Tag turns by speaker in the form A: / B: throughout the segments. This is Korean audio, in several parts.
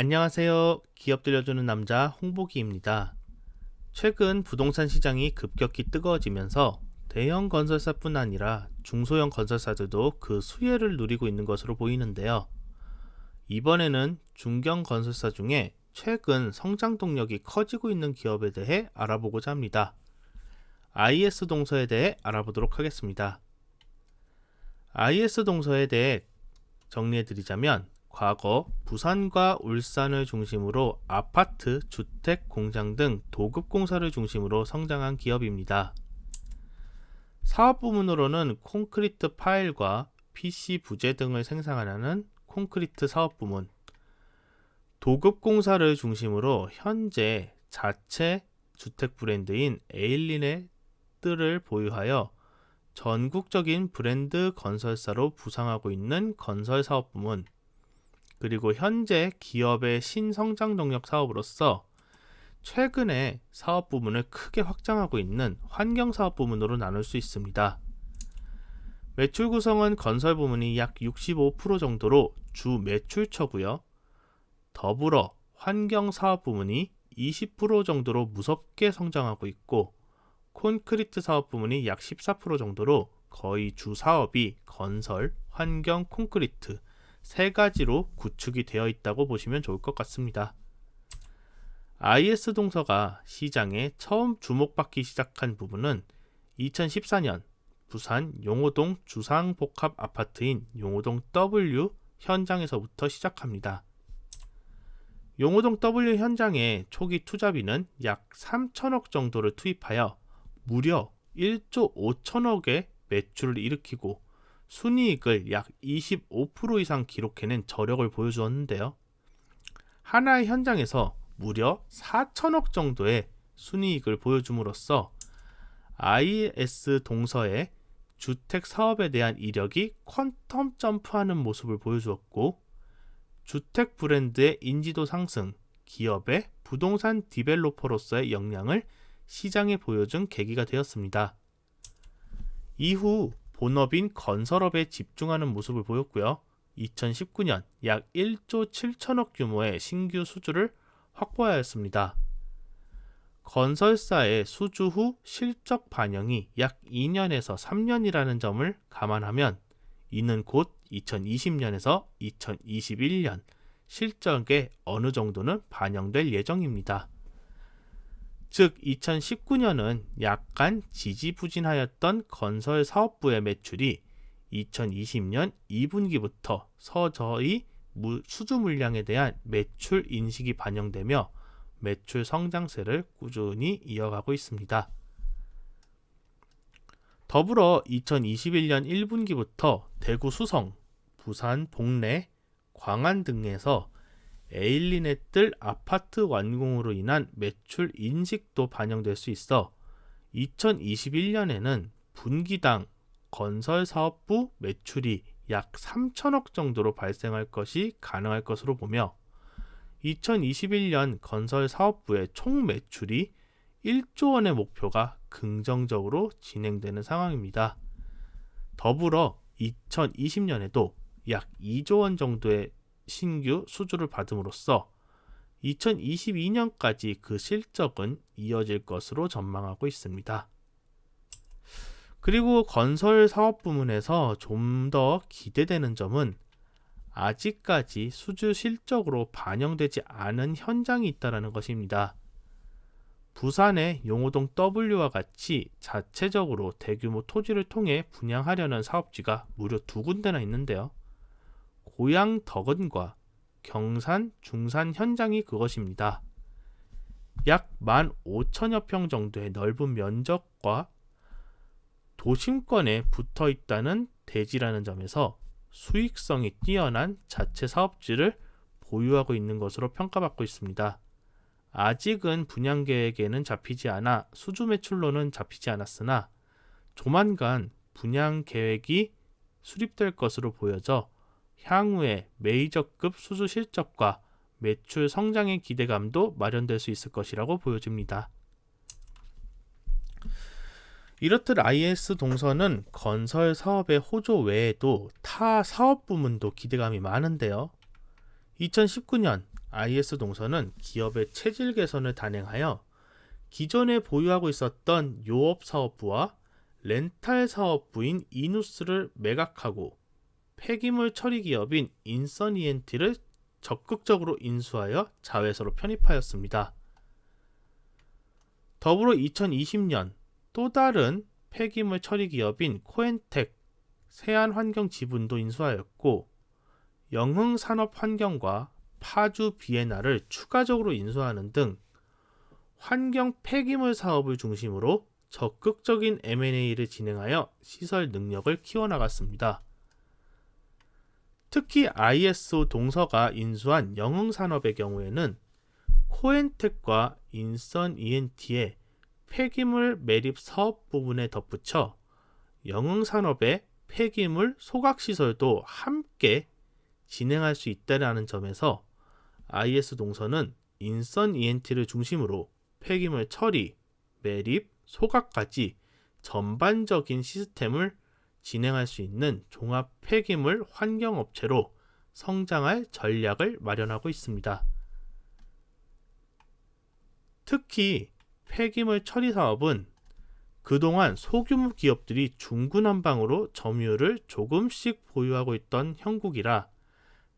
A: 안녕하세요. 기업 들려주는 남자 홍보기입니다. 최근 부동산 시장이 급격히 뜨거워지면서 대형 건설사뿐 아니라 중소형 건설사들도 그 수혜를 누리고 있는 것으로 보이는데요. 이번에는 중견 건설사 중에 최근 성장 동력이 커지고 있는 기업에 대해 알아보고자 합니다. IS 동서에 대해 알아보도록 하겠습니다. IS 동서에 대해 정리해드리자면 과거 부산과 울산을 중심으로 아파트, 주택, 공장 등 도급공사를 중심으로 성장한 기업입니다. 사업 부문으로는 콘크리트 파일과 PC 부재 등을 생산하는 콘크리트 사업 부문, 도급공사를 중심으로 현재 자체 주택 브랜드인 에일리넷을 보유하여 전국적인 브랜드 건설사로 부상하고 있는 건설 사업 부문, 그리고 현재 기업의 신성장 동력 사업으로서 최근에 사업 부문을 크게 확장하고 있는 환경 사업 부문으로 나눌 수 있습니다. 매출 구성은 건설 부문이 약 65% 정도로 주 매출처고요. 더불어 환경 사업 부문이 20% 정도로 무섭게 성장하고 있고, 콘크리트 사업 부문이 약 14% 정도로 거의 주 사업이 건설, 환경, 콘크리트 세 가지로 구축이 되어 있다고 보시면 좋을 것 같습니다. IS 동서가 시장에 처음 주목받기 시작한 부분은 2014년 부산 용호동 주상복합 아파트인 용호동 W 현장에서부터 시작합니다. 용호동 W 현장의 초기 투자비는 약 3천억 정도를 투입하여 무려 1조 5천억의 매출을 일으키고 순이익을 약 25% 이상 기록해낸 저력을 보여주었는데요. 하나의 현장에서 무려 4천억 정도의 순이익을 보여줌으로써 IS 동서의 주택 사업에 대한 이력이 퀀텀 점프하는 모습을 보여주었고, 주택 브랜드의 인지도 상승, 기업의 부동산 디벨로퍼로서의 역량을 시장에 보여준 계기가 되었습니다. 이후 본업인 건설업에 집중하는 모습을 보였고요. 2019년 약 1조 7천억 규모의 신규 수주를 확보하였습니다. 건설사의 수주 후 실적 반영이 약 2년에서 3년이라는 점을 감안하면 이는 곧 2020년에서 2021년 실적에 어느 정도는 반영될 예정입니다. 즉 2019년은 약간 지지부진하였던 건설 사업부의 매출이 2020년 2분기부터 서서히 수주 물량에 대한 매출 인식이 반영되며 매출 성장세를 꾸준히 이어가고 있습니다. 더불어 2021년 1분기부터 대구 수성, 부산 복내, 광안 등에서 에일리넷들 아파트 완공으로 인한 매출 인식도 반영될 수 있어 2021년에는 분기당 건설사업부 매출이 약 3천억 정도로 발생할 것이 가능할 것으로 보며 2021년 건설사업부의 총 매출이 1조 원의 목표가 긍정적으로 진행되는 상황입니다. 더불어 2020년에도 약 2조 원 정도의 신규 수주를 받음으로써 2022년까지 그 실적은 이어질 것으로 전망하고 있습니다. 그리고 건설 사업 부문에서 좀 더 기대되는 점은 아직까지 수주 실적으로 반영되지 않은 현장이 있다는 것입니다. 부산의 용호동 W와 같이 자체적으로 대규모 토지를 통해 분양하려는 사업지가 무려 2군데나 있는데요. 고양 덕은과 경산 중산 현장이 그것입니다. 약 15,000여 평 정도의 넓은 면적과 도심권에 붙어 있다는 대지라는 점에서 수익성이 뛰어난 자체 사업지를 보유하고 있는 것으로 평가받고 있습니다. 아직은 분양 계획에는 잡히지 않아 수주 매출로는 잡히지 않았으나 조만간 분양 계획이 수립될 것으로 보여져 향후에 메이저급 수주 실적과 매출 성장의 기대감도 마련될 수 있을 것이라고 보여집니다. 이렇듯 IS 동서는 건설 사업의 호조 외에도 타 사업 부문도 기대감이 많은데요. 2019년 IS 동서는 기업의 체질 개선을 단행하여 기존에 보유하고 있었던 요업 사업부와 렌탈 사업부인 이누스를 매각하고 폐기물 처리 기업인 인선 ENT를 적극적으로 인수하여 자회사로 편입하였습니다. 더불어 2020년 또 다른 폐기물 처리 기업인 코엔텍 세안환경지분도 인수하였고 영흥산업환경과 파주 비엔나를 추가적으로 인수하는 등 환경 폐기물 사업을 중심으로 적극적인 M&A를 진행하여 시설 능력을 키워나갔습니다. 특히 ISO 동서가 인수한 영흥산업의 경우에는 코엔텍과 인선 ENT의 폐기물 매립 사업 부분에 덧붙여 영흥산업의 폐기물 소각시설도 함께 진행할 수 있다는 점에서 IS 동서는 인선 ENT를 중심으로 폐기물 처리, 매립, 소각까지 전반적인 시스템을 진행할 수 있는 종합 폐기물 환경업체로 성장할 전략을 마련하고 있습니다. 특히 폐기물 처리 사업은 그동안 소규모 기업들이 중구난방으로 점유율을 조금씩 보유하고 있던 형국이라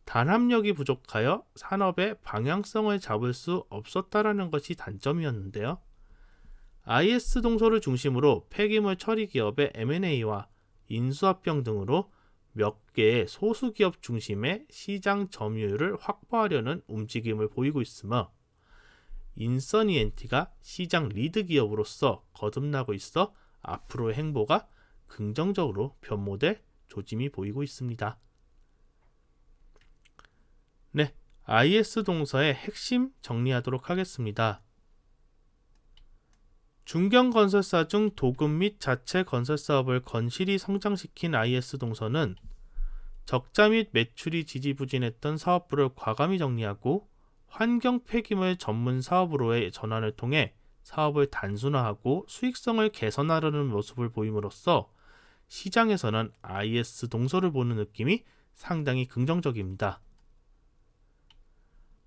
A: 단합력이 부족하여 산업의 방향성을 잡을 수 없었다라는 것이 단점이었는데요. IS 동서를 중심으로 폐기물 처리 기업의 M&A와 인수합병 등으로 몇 개의 소수 기업 중심의 시장 점유율을 확보하려는 움직임을 보이고 있으며 인선 ENT가 시장 리드 기업으로서 거듭나고 있어 앞으로의 행보가 긍정적으로 변모될 조짐이 보이고 있습니다. 네, IS 동서의 핵심 정리하도록 하겠습니다. 중견건설사 중 도급 및 자체 건설 사업을 건실히 성장시킨 IS 동서는 적자 및 매출이 지지부진했던 사업부를 과감히 정리하고 환경 폐기물 전문 사업으로의 전환을 통해 사업을 단순화하고 수익성을 개선하려는 모습을 보임으로써 시장에서는 IS 동서를 보는 느낌이 상당히 긍정적입니다.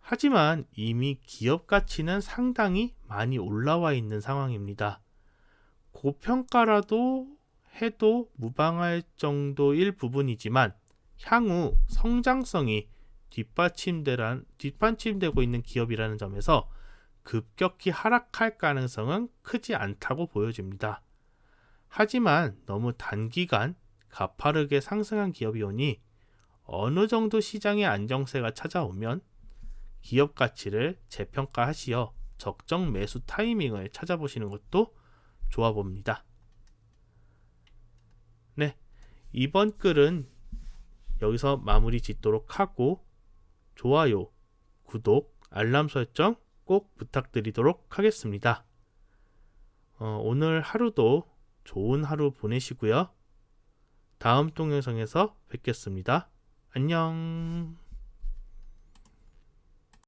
A: 하지만 이미 기업 가치는 상당히 많이 올라와 있는 상황입니다. 고평가라도 해도 무방할 정도일 부분이지만 향후 성장성이 뒷받침되고 있는 기업이라는 점에서 급격히 하락할 가능성은 크지 않다고 보여집니다. 하지만 너무 단기간 가파르게 상승한 기업이 오니 어느 정도 시장의 안정세가 찾아오면 기업 가치를 재평가하시어 적정 매수 타이밍을 찾아보시는 것도 좋아 봅니다. 네, 이번 글은 여기서 마무리 짓도록 하고 좋아요, 구독, 알람 설정 꼭 부탁드리도록 하겠습니다. 오늘 하루도 좋은 하루 보내시고요. 다음 동영상에서 뵙겠습니다. 안녕.